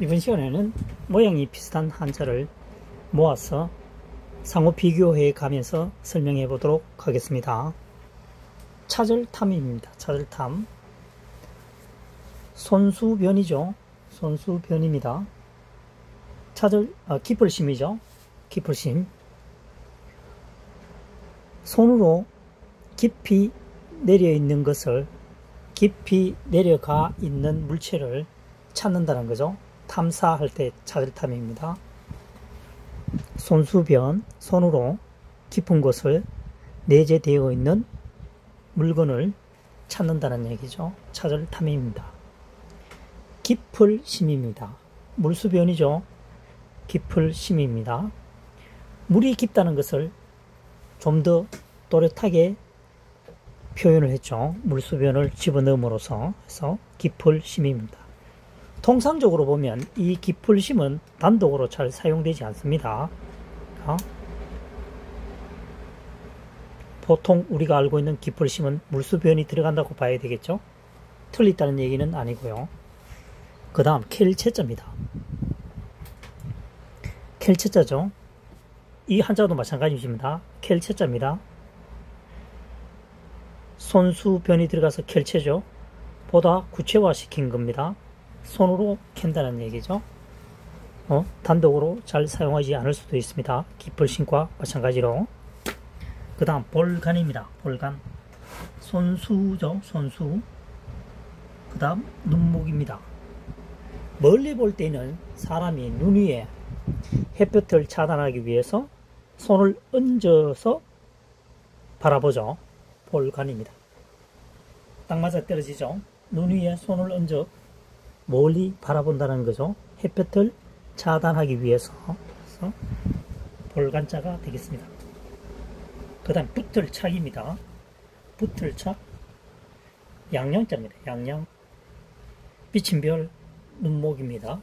이번 시간에는 모양이 비슷한 한자를 모아서 상호 비교해 가면서 설명해 보도록 하겠습니다. 차절탐입니다. 차절탐. 손수변이죠. 손수변입니다. 기쁠심이죠. 기쁠심. 손으로 깊이 내려 있는 것을, 깊이 내려가 있는 물체를 찾는다는 거죠. 탐사할 때 차절탐입니다. 손수변, 손으로 깊은 곳을 내재되어 있는 물건을 찾는다는 얘기죠. 차절탐입니다. 깊을심입니다. 물수변이죠. 깊을심입니다. 물이 깊다는 것을 좀 더 또렷하게 표현을 했죠. 물수변을 집어넣음으로써. 해서 깊을심입니다. 통상적으로 보면 이 깊을심은 단독으로 잘 사용되지 않습니다. 보통 우리가 알고 있는 깊을심은 물수변이 들어간다고 봐야 되겠죠. 틀리다는 얘기는 아니고요. 그 다음 켈체자입니다. 켈체자죠. 이 한자도 마찬가지입니다. 켈체자입니다. 손수변이 들어가서 켈체죠. 보다 구체화시킨 겁니다. 손으로 캔다는 얘기죠. 단독으로 잘 사용하지 않을 수도 있습니다. 깊을심과 마찬가지로. 그 다음 볼간입니다. 볼간. 손수죠. 손수. 그 다음 눈목입니다. 멀리 볼 때는 사람이 눈 위에 햇볕을 차단하기 위해서 손을 얹어서 바라보죠. 볼간입니다. 딱 맞아 떨어지죠. 눈 위에 손을 얹어 멀리 바라본다는 거죠. 햇볕을 차단하기 위해서. 그래서 볼간자가 되겠습니다. 그 다음 붙을착입니다. 붙을착. 양양자입니다. 양양. 비침별 눈목입니다.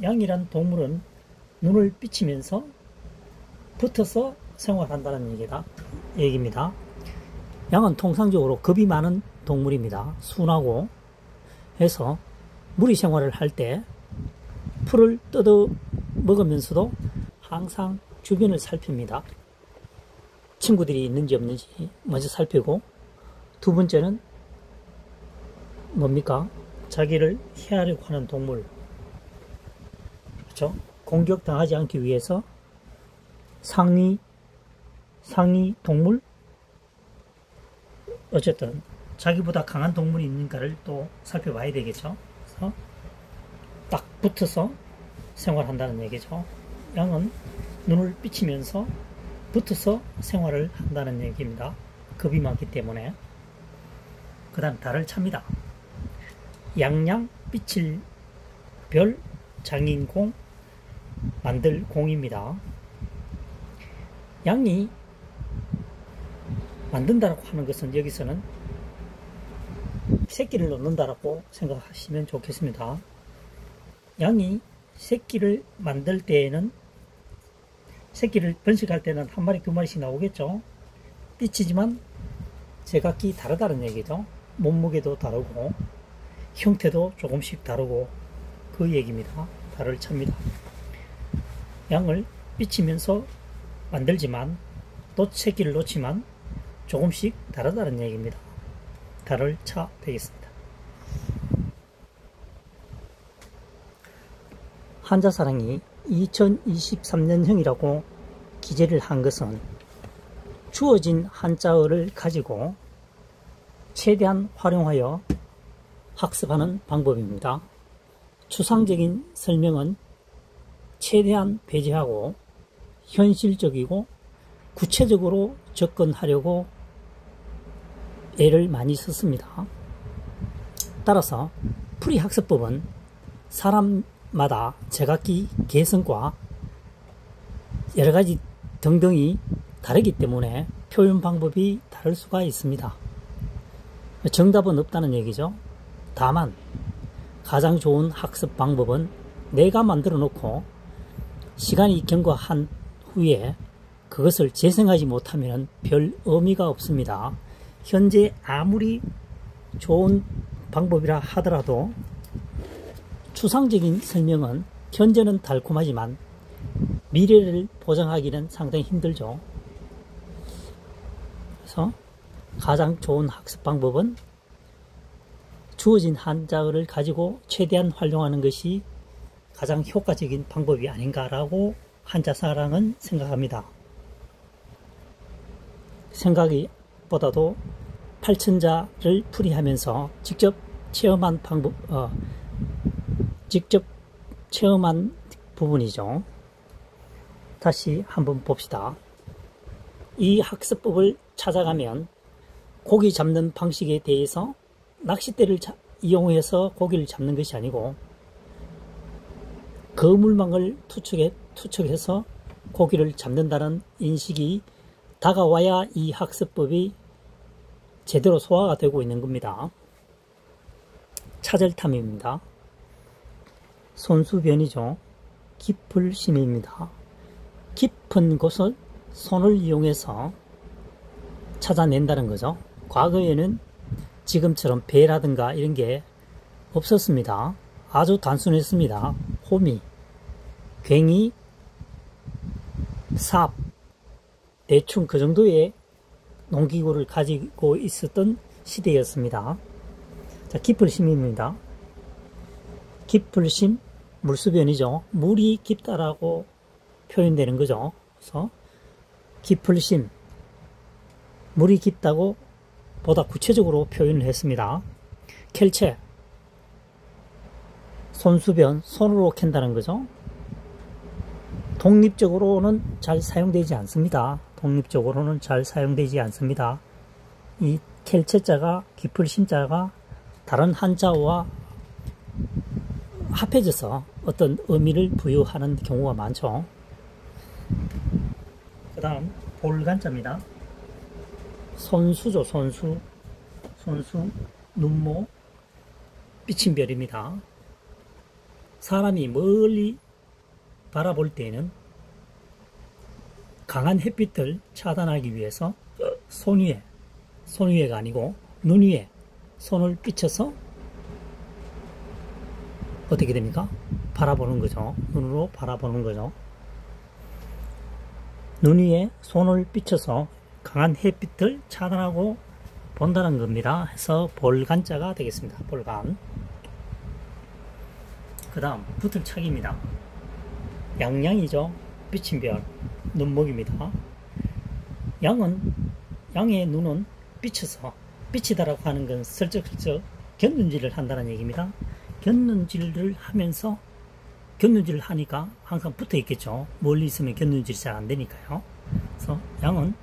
양이란 동물은 눈을 비치면서 붙어서 생활한다는 얘기입니다. 양은 통상적으로 겁이 많은 동물입니다. 순하고 해서 무리 생활을 할 때 풀을 뜯어 먹으면서도 항상 주변을 살핍니다. 친구들이 있는지 없는지 먼저 살피고, 두 번째는 뭡니까? 자기를 해하려고 하는 동물, 그렇죠? 공격당하지 않기 위해서 상위 동물, 어쨌든 자기보다 강한 동물이 있는가를 또 살펴봐야 되겠죠. 그래서 딱 붙어서 생활한다는 얘기죠. 양은 눈을 비치면서 붙어서 생활을 한다는 얘기입니다. 겁이 많기 때문에. 그 다음 달을 찹니다. 양양, 비칠 별, 장인공, 만들 공입니다. 양이 만든다라고 하는 것은 여기서는 새끼를 놓는다라고 생각하시면 좋겠습니다. 양이 새끼를 만들 때에는, 새끼를 번식할 때는 한 마리 두 마리씩 나오겠죠. 삐치지만 제각기 다르다는 얘기죠. 몸무게도 다르고 형태도 조금씩 다르고 그 얘기입니다. 달을 찹니다. 양을 삐치면서 만들지만 또 새끼를 놓지만 조금씩 다르다는 얘기입니다. 달을 차 되겠습니다. 한자사랑이 2023년형이라고 기재를 한 것은 주어진 한자어를 가지고 최대한 활용하여 학습하는 방법입니다. 추상적인 설명은 최대한 배제하고 현실적이고 구체적으로 접근하려고 애를 많이 썼습니다. 따라서 풀이학습법은 사람마다 제각기 개성과 여러가지 등등이 다르기 때문에 표현 방법이 다를 수가 있습니다. 정답은 없다는 얘기죠. 다만 가장 좋은 학습 방법은 내가 만들어 놓고 시간이 경과한 후에 그것을 재생하지 못하면 별 의미가 없습니다. 현재 아무리 좋은 방법이라 하더라도 추상적인 설명은 현재는 달콤하지만 미래를 보장하기는 상당히 힘들죠. 그래서 가장 좋은 학습 방법은 주어진 한자어를 가지고 최대한 활용하는 것이 가장 효과적인 방법이 아닌가라고 한자사랑은 생각합니다. 생각보다도 8천자를 풀이하면서 직접 체험한 부분이죠. 다시 한번 봅시다. 이 학습법을 찾아가면 고기 잡는 방식에 대해서 낚싯대를 이용해서 고기를 잡는 것이 아니고 거물망을 투척해서 고기를 잡는다는 인식이 다가와야 이 학습법이 제대로 소화가 되고 있는 겁니다. 차절탐입니다. 손수변이죠. 깊을심입니다. 깊은 곳을 손을 이용해서 찾아낸다는 거죠. 과거에는 지금처럼 배라든가 이런 게 없었습니다. 아주 단순했습니다. 호미, 괭이, 삽, 대충 그 정도의 농기구를 가지고 있었던 시대였습니다. 자, 깊을심입니다. 깊을심, 물수변이죠. 물이 깊다라고 표현되는 거죠. 그래서 깊을심, 물이 깊다고 보다 구체적으로 표현을 했습니다. 켈체, 손수변, 손으로 캔다는 거죠. 독립적으로는 잘 사용되지 않습니다. 독립적으로는 잘 사용되지 않습니다. 이 켈체자가, 깊을심자가 다른 한자어와 합해져서 어떤 의미를 부여하는 경우가 많죠. 그 다음 볼간자입니다. 손수죠. 손수, 눈모, 비침별입니다. 사람이 멀리 바라볼 때에는 강한 햇빛을 차단하기 위해서 손 위에가 아니고 눈 위에 손을 삐쳐서 어떻게 됩니까? 바라보는 거죠. 눈으로 바라보는 거죠. 눈 위에 손을 삐쳐서 강한 햇빛을 차단하고 본다는 겁니다. 해서 볼간자가 되겠습니다. 볼간. 그 다음 붙을차기입니다. 양양이죠. 비침별, 눈목입니다. 양의 눈은 삐치다라고 하는 건 슬쩍슬쩍 곁눈질을 한다는 얘기입니다. 곁눈질을 하니까 항상 붙어 있겠죠. 멀리 있으면 곁눈질이 잘 안 되니까요. 그래서 양은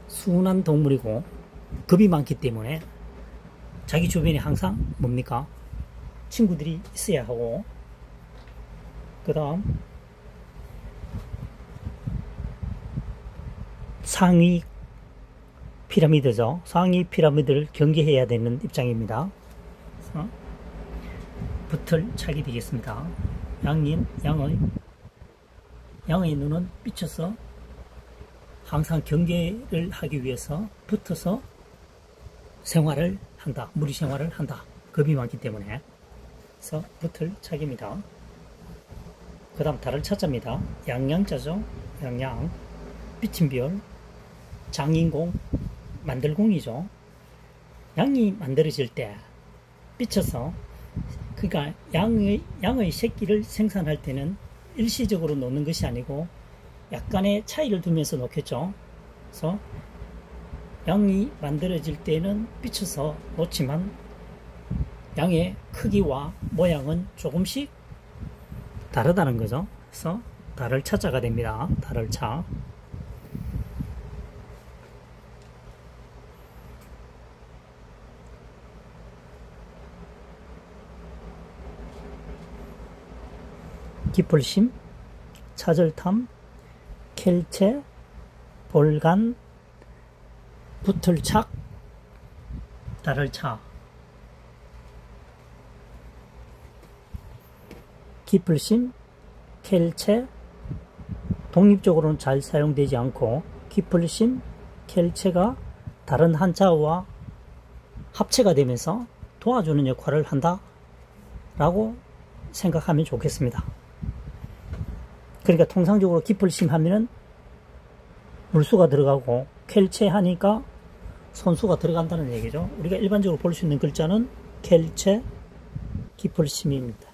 순한 동물이고 겁이 많기 때문에 자기 주변에 항상 뭡니까? 친구들이 있어야 하고, 그 다음 상위 피라미드죠. 상위 피라미드를 경계해야 되는 입장입니다. 그래서 붙을 차기 되겠습니다. 양의 눈은 삐쳐서 항상 경계를 하기 위해서 붙어서 생활을 한다. 무리 생활을 한다. 겁이 많기 때문에. 그래서 붙을 차기입니다. 그 다음 달을 차자입니다. 양양자죠. 양양, 비침별, 장인공, 만들공이죠. 양이 만들어질 때 삐쳐서, 그러니까 양의 새끼를 생산할 때는 일시적으로 놓는 것이 아니고 약간의 차이를 두면서 놓겠죠. 그래서 양이 만들어질 때는 삐쳐서 놓지만 양의 크기와 모양은 조금씩 다르다는 거죠. 그래서 달을 차자가 됩니다. 달을 차. 깊을심, 차절탐, 켈체, 볼간, 붙을착, 달을차. 깊을심, 켈체, 독립적으로는 잘 사용되지 않고 깊을심, 켈체가 다른 한자어와 합체가 되면서 도와주는 역할을 한다 라고 생각하면 좋겠습니다. 그러니까 통상적으로 기풀심 하면은 물수가 들어가고 켈체하니까 손수가 들어간다는 얘기죠. 우리가 일반적으로 볼 수 있는 글자는 켈체, 기풀심입니다.